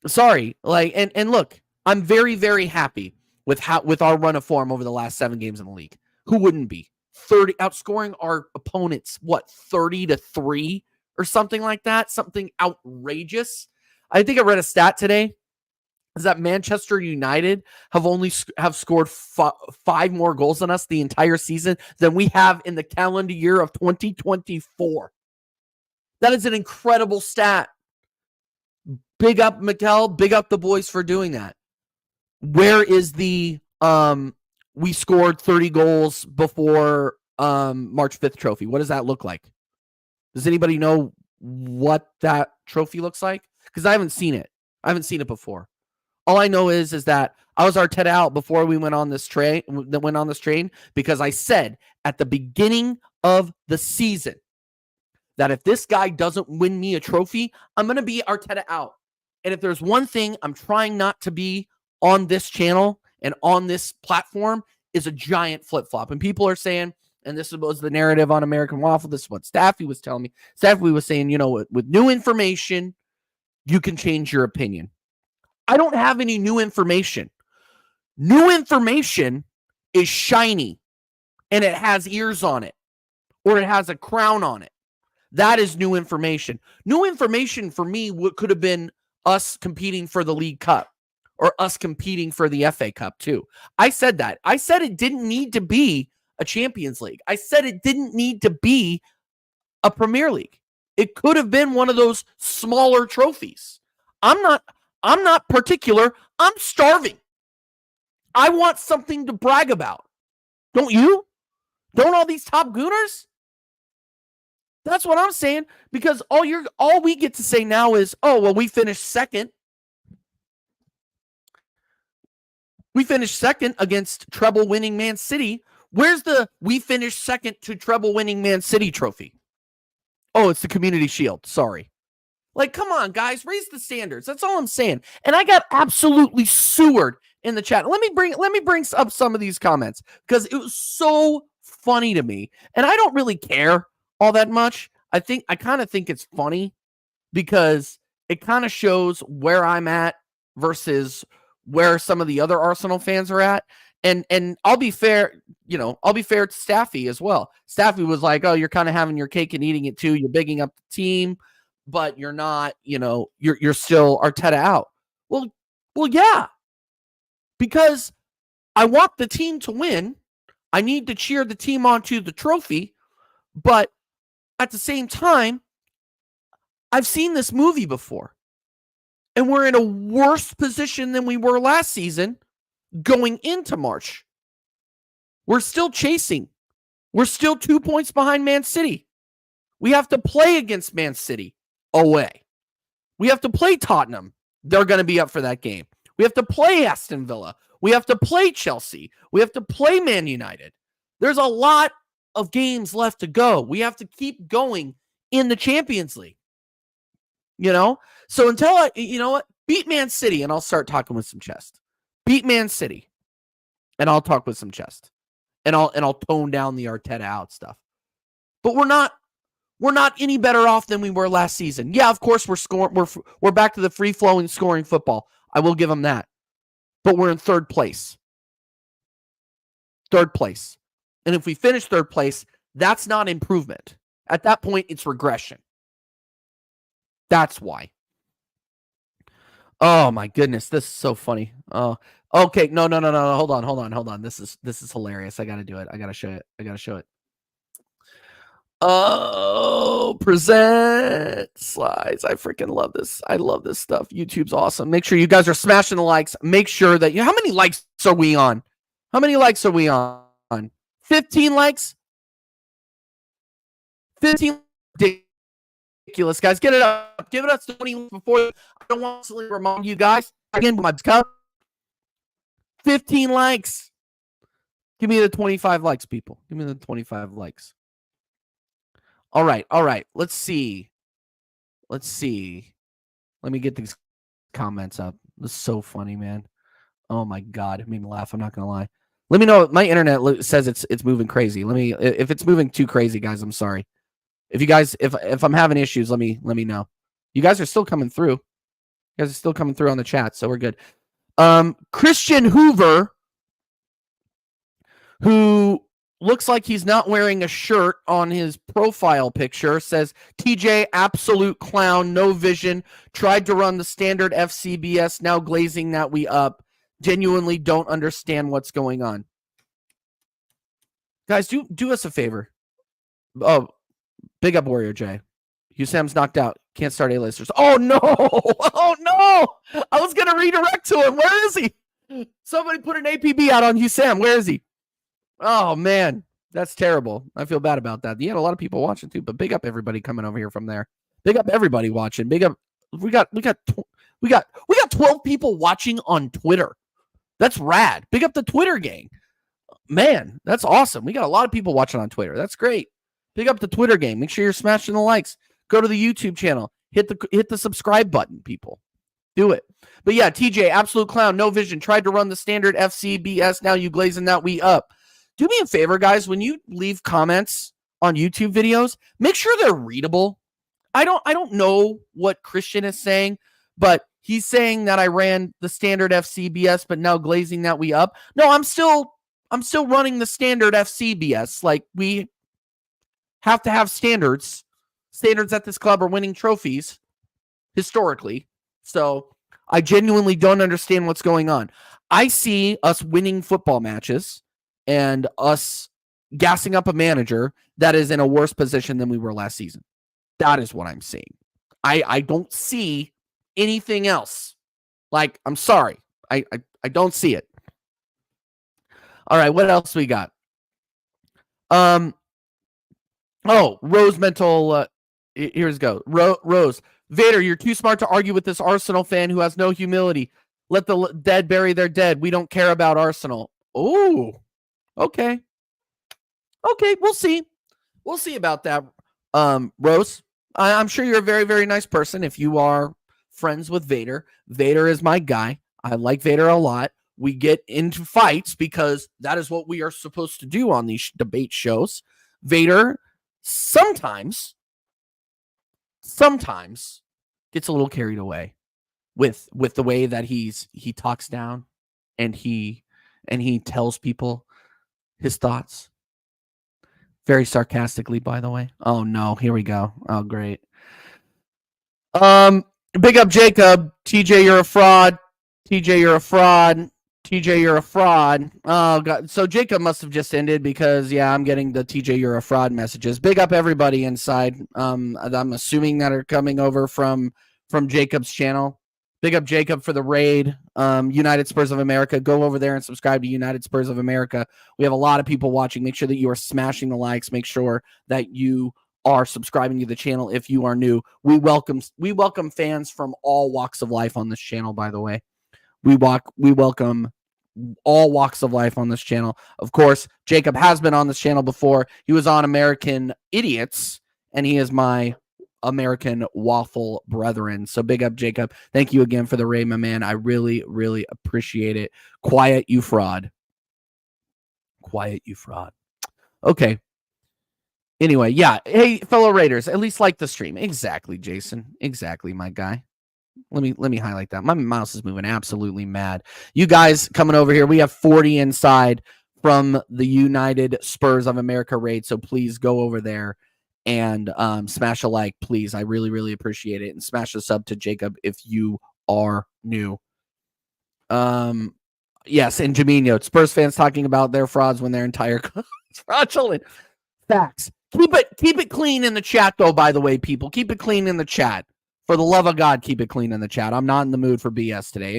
sorry. Like, and look, I'm very, very happy with our run of form over the last 7 games in the league. Who wouldn't be? Outscoring our opponents, 30-3 or something like that? Something outrageous. I think I read a stat today is that Manchester United have scored 5 more goals than us the entire season than we have in the calendar year of 2024. That is an incredible stat. Big up Mikel, big up the boys for doing that. Where is the we scored 30 goals before March 5th trophy? What does that look like? Does anybody know what that trophy looks like? Because I haven't seen it. I haven't seen it before. All I know is that I was Arteta out before we went on this train. Because I said at the beginning of the season that if this guy doesn't win me a trophy, I'm going to be Arteta out. And if there's one thing I'm trying not to be on this channel and on this platform, is a giant flip-flop. And people are saying, and this was the narrative on American Waffle, this is what Staffy was telling me. Staffy was saying, with new information, you can change your opinion. I don't have any new information. New information is shiny, and it has ears on it, or it has a crown on it. That is new information. New information for me could have been us competing for the League Cup or us competing for the FA Cup too. I said that. I said it didn't need to be a Champions League. I said it didn't need to be a Premier League. It could have been one of those smaller trophies. I'm not particular. I'm starving. I want something to brag about. Don't you? Don't all these top gooners? That's what I'm saying, because all we get to say now is, oh, well, we finished second. We finished second against treble-winning Man City. Where's the we finished second to treble-winning Man City trophy? Oh, it's the Community Shield. Sorry. Like, come on, guys, raise the standards. That's all I'm saying. And I got absolutely sewered in the chat. Let me bring up some of these comments because it was so funny to me, and I don't really care all that much. I kind of think it's funny because it kind of shows where I'm at versus where some of the other Arsenal fans are at. And I'll be fair, I'll be fair to Staffy as well. Staffy was like, oh, you're kind of having your cake and eating it too. You're bigging up the team, but you're not, you're still Arteta out. Well, yeah, because I want the team to win. I need to cheer the team onto the trophy, but at the same time, I've seen this movie before, and we're in a worse position than we were last season going into March. We're still chasing. We're still 2 points behind Man City. We have to play against Man City away. We have to play Tottenham. They're going to be up for that game. We have to play Aston Villa. We have to play Chelsea. We have to play Man United. There's a lot of games left to go. We have to keep going in the Champions League. So until beat Man City and I'll start talking with some chest. Beat Man City and I'll talk with some chest. And I'll tone down the Arteta out stuff. But we're not any better off than we were last season. Yeah, of course we're back to the free-flowing scoring football. I will give them that. But we're in third place. Third place. And if we finish third place, that's not improvement. At that point, it's regression. That's why. Oh my goodness, this is so funny. Oh, okay. No. Hold on. This is hilarious. I gotta do it. I gotta show it. Oh, present slides. I freaking love this. I love this stuff. YouTube's awesome. Make sure you guys are smashing the likes. Make sure that how many likes are we on? How many likes are we on? 15 likes? 15 ridiculous, guys. Get it up. Give it us 20 before. I don't want to remind you guys. Again, my cup. 15 likes. Give me the 25 likes, people. Give me the 25 likes. All right. Let's see. Let me get these comments up. This is so funny, man. Oh my God, it made me laugh. I'm not gonna lie. Let me know. My internet says it's moving crazy. If it's moving too crazy, guys, I'm sorry. If you guys, if I'm having issues, let me know. You guys are still coming through. You guys are still coming through on the chat, so we're good. Christian Hoover, who looks like he's not wearing a shirt on his profile picture, says, TJ, absolute clown, no vision, tried to run the standard FCBS, now glazing that we up. Genuinely don't understand what's going on. Guys, do us a favor. Oh, big up Warrior J. Husam's knocked out. Can't start A-listers. Oh, no. Oh, no. I was going to redirect to him. Where is he? Somebody put an APB out on Husam. Where is he? Oh, man. That's terrible. I feel bad about that. You had a lot of people watching, too, but big up everybody coming over here from there. Big up everybody watching. Big up. We got 12 people watching on Twitter. That's rad. Big up the Twitter gang. Man, that's awesome. We got a lot of people watching on Twitter. That's great. Big up the Twitter gang. Make sure you're smashing the likes. Go to the YouTube channel. Hit the subscribe button, people. Do it. But yeah, TJ, absolute clown, no vision. Tried to run the standard FCBS. Now you glazing that we up. Do me a favor, guys. When you leave comments on YouTube videos, make sure they're readable. I don't know what Christian is saying, but he's saying that I ran the standard FCBS, but now glazing that we up. No, I'm still running the standard FCBS. Like, we have to have standards. Standards at this club are winning trophies historically. So I genuinely don't understand what's going on. I see us winning football matches and us gassing up a manager that is in a worse position than we were last season. That is what I'm seeing. I don't see anything else. Like, I'm sorry. I don't see it. All right, what else we got? Rose mental. Here's go. Rose. Vader, you're too smart to argue with this Arsenal fan who has no humility. Let the dead bury their dead. We don't care about Arsenal. Oh, okay. Okay, we'll see. We'll see about that, Rose. I'm sure you're a very, very nice person if you are friends with Vader. Vader is my guy. I like Vader a lot. We get into fights because that is what we are supposed to do on these debate shows. Vader sometimes gets a little carried away with the way that he talks down and he tells people his thoughts. Very sarcastically, by the way. Oh no, here we go. Oh great. Big up Jacob. TJ, you're a fraud. TJ, you're a fraud. TJ, you're a fraud. Oh God. So Jacob must have just ended because I'm getting the TJ, you're a fraud messages. Big up everybody inside. I'm assuming that are coming over from Jacob's channel. Big up Jacob for the raid. United Spurs of America. Go over there and subscribe to United Spurs of America. We have a lot of people watching. Make sure that you are smashing the likes. Make sure that you are subscribing to the channel if you are new. We welcome fans from all walks of life on this channel, by the way. We welcome all walks of life on this channel. Of course, Jacob has been on this channel before. He was on American Idiots, and he is my American Waffle brethren. So big up, Jacob. Thank you again for the raid, my man. I really, really appreciate it. Quiet, you fraud. Quiet, you fraud. Okay. Anyway, yeah. Hey, fellow raiders, at least like the stream. Exactly, Jason. Exactly, my guy. Let me highlight that. My mouse is moving absolutely mad. You guys coming over here. We have 40 inside from the United Spurs of America raid. So please go over there and smash a like, please. I really, really appreciate it. And smash a sub to Jacob if you are new. Yes, and Jaminho, Spurs fans talking about their frauds when their entire fraudulent. Facts. Keep it clean in the chat, though, by the way, people. Keep it clean in the chat. For the love of God, keep it clean in the chat. I'm not in the mood for BS today.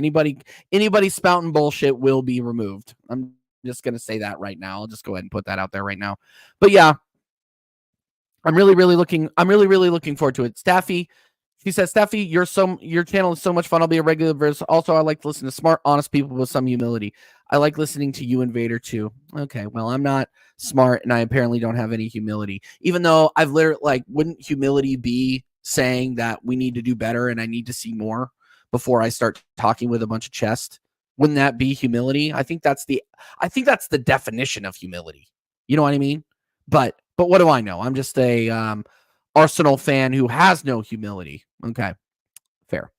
Anybody spouting bullshit will be removed. I'm just going to say that right now. I'll just go ahead and put that out there right now. But yeah, I'm really looking forward to it. Staffy, she says, Staffy, your channel is so much fun. I'll be a regular verse. Also, I like to listen to smart, honest people with some humility. I like listening to you and Vader too. Okay, well, I'm not smart and I apparently don't have any humility. Even though I've literally, wouldn't humility be saying that we need to do better and I need to see more before I start talking with a bunch of chest? Wouldn't that be humility? I think that's the definition of humility. You know what I mean? But what do I know? I'm just a Arsenal fan who has no humility. Okay, fair.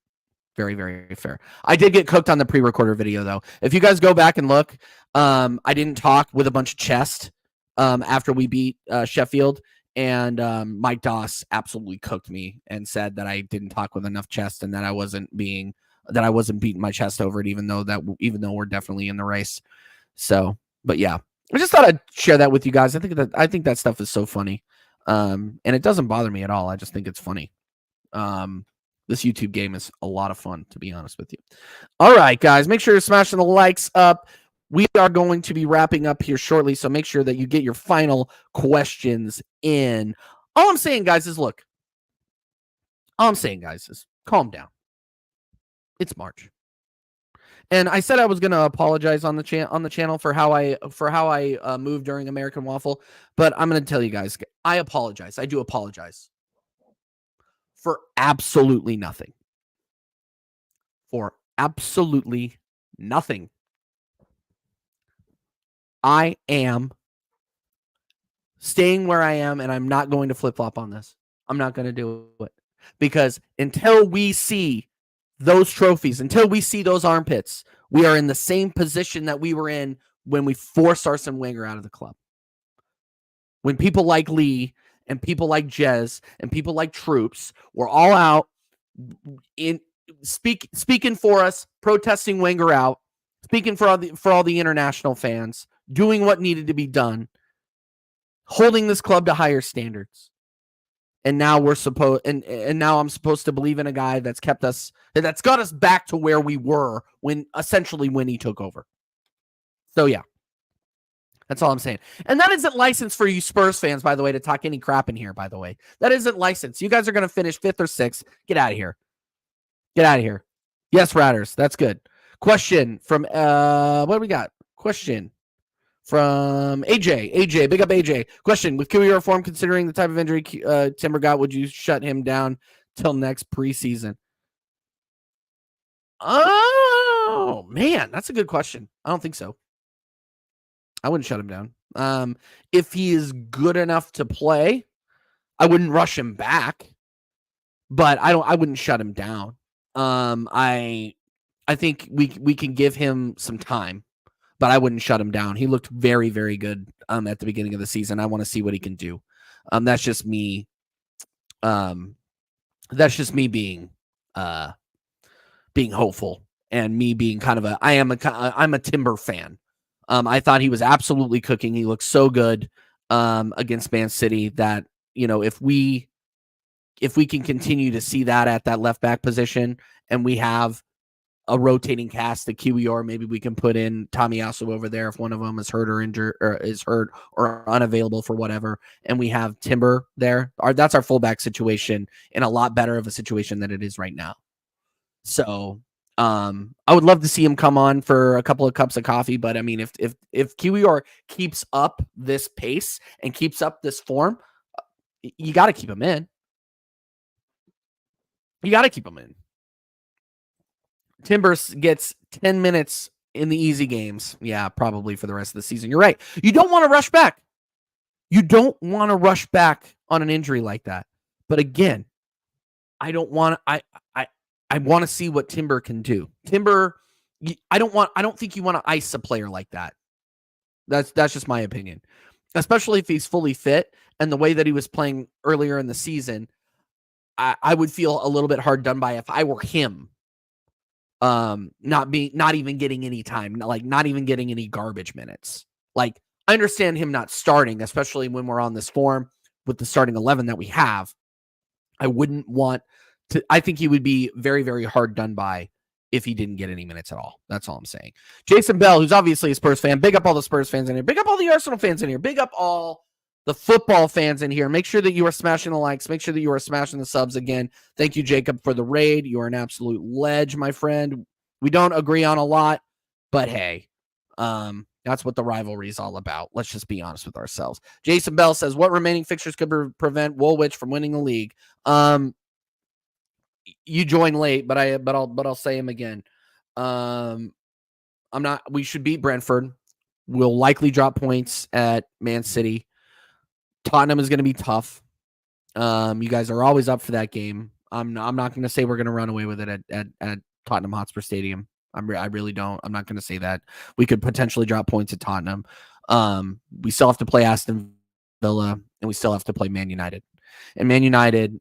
Very, very fair. I did get cooked on the pre-recorder video, though. If you guys go back and look, I didn't talk with a bunch of chest after we beat Sheffield, and Mike Doss absolutely cooked me and said that I didn't talk with enough chest and that I wasn't beating my chest over it, even though we're definitely in the race. So, but yeah, I just thought I'd share that with you guys. I think that stuff is so funny, and it doesn't bother me at all. I just think it's funny. This YouTube game is a lot of fun, to be honest with you. All right, guys, make sure you're smashing the likes up. We are going to be wrapping up here shortly, so make sure that you get your final questions in. All I'm saying, guys, is calm down. It's March. And I said I was going to apologize on the channel for how I moved during American Waffle, but I'm going to tell you guys, I apologize. I do apologize for absolutely nothing. For absolutely nothing. I am staying where I am, and I'm not going to flip-flop on this. I'm not going to do it. Because until we see those trophies, until we see those armpits, we are in the same position that we were in when we forced Arsene Wenger out of the club. When people like Lee and people like Jez and people like Troops were all out speaking for us, protesting Wenger out, speaking for all the international fans, doing what needed to be done, holding this club to higher standards. And now now I'm supposed to believe in a guy that's got us back to where we were when he took over. So yeah. That's all I'm saying. And that isn't licensed for you Spurs fans, by the way, to talk any crap in here, by the way. That isn't licensed. You guys are going to finish 5th or 6th. Get out of here. Get out of here. Yes, Ratters. That's good. Question from, what do we got? Question from AJ. AJ, big up AJ. Question, with QER form, considering the type of injury Timber got, would you shut him down till next preseason? Oh, man, that's a good question. I don't think so. I wouldn't shut him down. If he is good enough to play, I wouldn't rush him back, but I wouldn't shut him down. I think we can give him some time, but I wouldn't shut him down. He looked very, very good at the beginning of the season. I want to see what he can do. That's just me. That's just me being hopeful and me being kind of I'm a Timber fan. I thought he was absolutely cooking. He looked so good against Man City that, if we can continue to see that at that left back position and we have a rotating cast at QER, maybe we can put in Tomiyasu over there if one of them is hurt or injured or is hurt or unavailable for whatever. And we have Timber there. That's our fullback situation in a lot better of a situation than it is right now. So I would love to see him come on for a couple of cups of coffee, but I mean, if QER keeps up this pace and keeps up this form, you got to keep him in. You got to keep him in. Timbers gets 10 minutes in the easy games. Yeah, probably for the rest of the season. You're right. You don't want to rush back. You don't want to rush back on an injury like that. But again, I don't want to. I want to see what Timber can do. Timber, I don't think you want to ice a player like that. That's just my opinion. Especially if he's fully fit and the way that he was playing earlier in the season, I would feel a little bit hard done by if I were him. Not even getting any time, like not even getting any garbage minutes. Like, I understand him not starting, especially when we're on this form with the starting 11 that we have. I wouldn't want to. I think he would be very, very hard done by if he didn't get any minutes at all. That's all I'm saying. Jason Bell, who's obviously a Spurs fan, big up all the Spurs fans in here. Big up all the Arsenal fans in here. Big up all the football fans in here. Make sure that you are smashing the likes. Make sure that you are smashing the subs again. Thank you, Jacob, for the raid. You are an absolute ledge, my friend. We don't agree on a lot, but hey, that's what the rivalry is all about. Let's just be honest with ourselves. Jason Bell says, what remaining fixtures could prevent Woolwich from winning the league? You joined late, but I'll say him again. We should beat Brentford. We'll likely drop points at Man City. Tottenham is going to be tough. You guys are always up for that game. I'm not going to say we're going to run away with it at Tottenham Hotspur Stadium. I really don't. I'm not going to say that. We could potentially drop points at Tottenham. We still have to play Aston Villa, and we still have to play Man United. And Man United,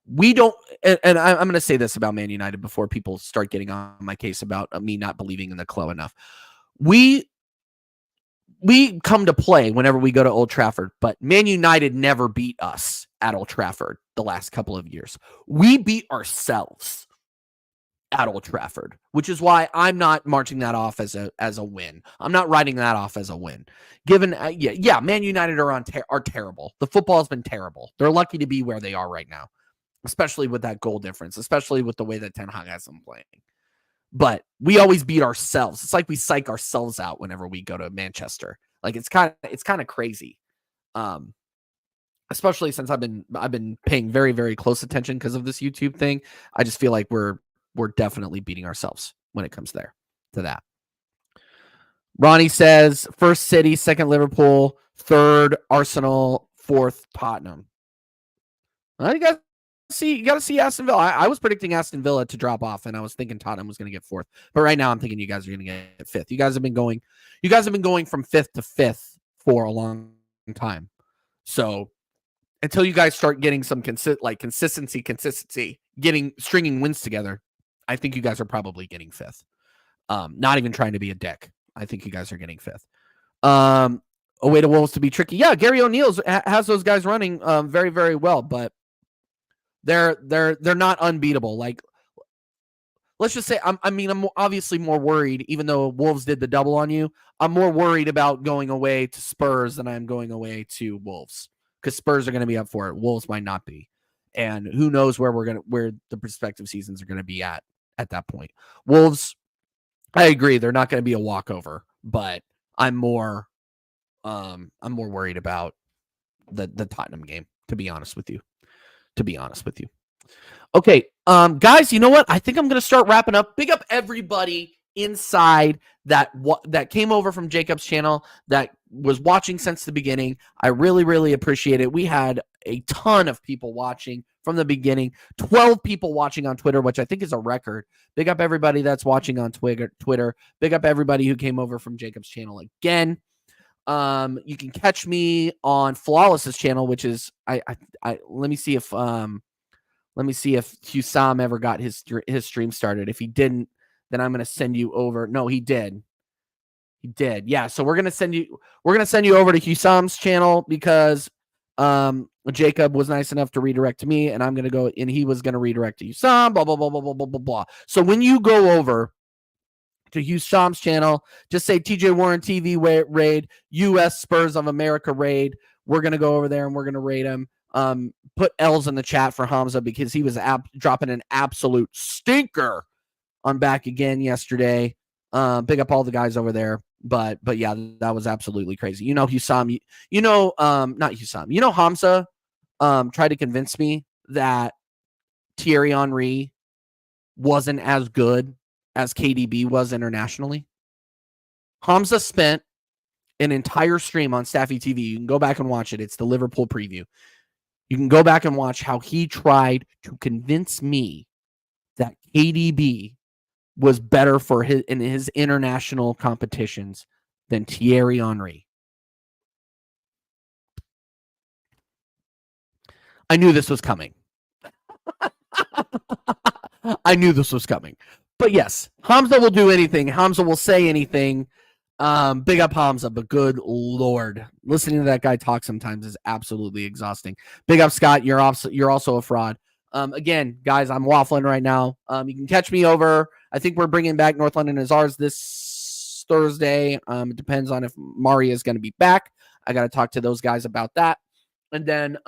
we don't. And I'm going to say this about Man United before people start getting on my case about me not believing in the club enough. We come to play whenever we go to Old Trafford, but Man United never beat us at Old Trafford the last couple of years. We beat ourselves at Old Trafford, which is why I'm not marching that off as a win. I'm not writing that off as a win. Given, Man United are terrible. The football has been terrible. They're lucky to be where they are right now, especially with that goal difference, especially with the way that Ten Hag has them playing. But we always beat ourselves. It's like we psych ourselves out whenever we go to Manchester. Like, it's kind of crazy. Especially since I've been paying very, very close attention because of this YouTube thing. I just feel like we're definitely beating ourselves when it comes to that. Ronnie says first City, second Liverpool, third Arsenal, fourth Tottenham. Well, you got to see Aston Villa. I was predicting Aston Villa to drop off, and I was thinking Tottenham was going to get fourth. But right now, I'm thinking you guys are going to get fifth. You guys have been going from fifth to fifth for a long time. So until you guys start getting some consistency, stringing wins together, I think you guys are probably getting fifth. Not even trying to be a dick. I think you guys are getting fifth. Away to Wolves to be tricky. Yeah, Gary O'Neill's has those guys running very, very well, but they're not unbeatable. Like, let's just say, I'm obviously more worried, even though Wolves did the double on you. I'm more worried about going away to Spurs than I'm going away to Wolves, because Spurs are going to be up for it. Wolves might not be. And who knows where the prospective seasons are going to be at that point. Wolves, I agree, they're not going to be a walkover, but I'm more worried about the Tottenham game, to be honest with you. Okay, guys, you know what? I think I'm going to start wrapping up. Big up everybody inside that came over from Jacob's channel, that was watching since the beginning. I really, really appreciate it. We had a ton of people watching from the beginning. 12 people watching on Twitter, which I think is a record. Big up everybody that's watching on Twitter. Big up everybody who came over from Jacob's channel again. You can catch me on Flawless's channel, which is let me see if Hussam ever got his stream started. If he didn't, then I'm going to send you over. No, he did. Yeah. So we're going to send you over to Hussam's channel, because Jacob was nice enough to redirect to me, and I'm going to go, and he was going to redirect to Hussam, blah, blah, blah, blah, blah, blah, blah, blah. So when you go over to Hussam's channel, just say TJ Warren TV raid, US Spurs of America raid. We're going to go over there and we're going to raid him. Put L's in the chat for Hamza, because he was dropping an absolute stinker on Back Again yesterday. Big up all the guys over there. But yeah, that was absolutely crazy. You know, Hussam, not Hussam, Hamza tried to convince me that Thierry Henry wasn't as good as KDB was internationally. Hamza spent an entire stream on Staffy TV. You can go back and watch it. It's the Liverpool preview. You can go back and watch how he tried to convince me that KDB was better in his international competitions than Thierry Henry I knew this was coming. I knew this was coming. But yes, Hamza will do anything. Hamza will say anything. Big up Hamza, but good Lord, listening to that guy talk sometimes is absolutely exhausting. Big up Scott, you're also a fraud. Again, guys, I'm waffling right now. You can catch me over. I think we're bringing back North London as ours this Thursday. It depends on if Maria is going to be back. I got to talk to those guys about that. And then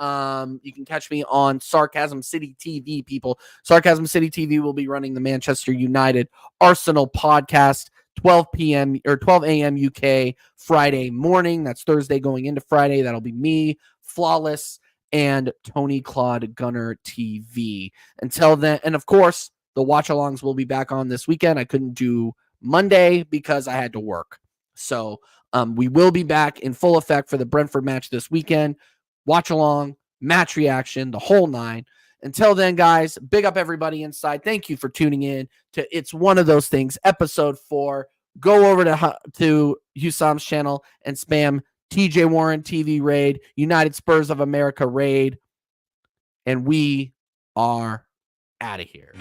you can catch me on Sarcasm City TV, people. Sarcasm City TV will be running the Manchester United Arsenal podcast, 12 p.m. or 12 a.m. UK Friday morning. That's Thursday going into Friday. That'll be me, Flawless, and Tony Claude Gunner TV. Until then, and of course, the watch-alongs will be back on this weekend. I couldn't do Monday because I had to work. So we will be back in full effect for the Brentford match this weekend. Watch along, match reaction, the whole nine. Until then, guys, big up everybody inside. Thank you for tuning in to It's One of Those Things, episode 4. Go over to Husam's channel and spam TJ Warren TV raid, United Spurs of America raid, and we are out of here.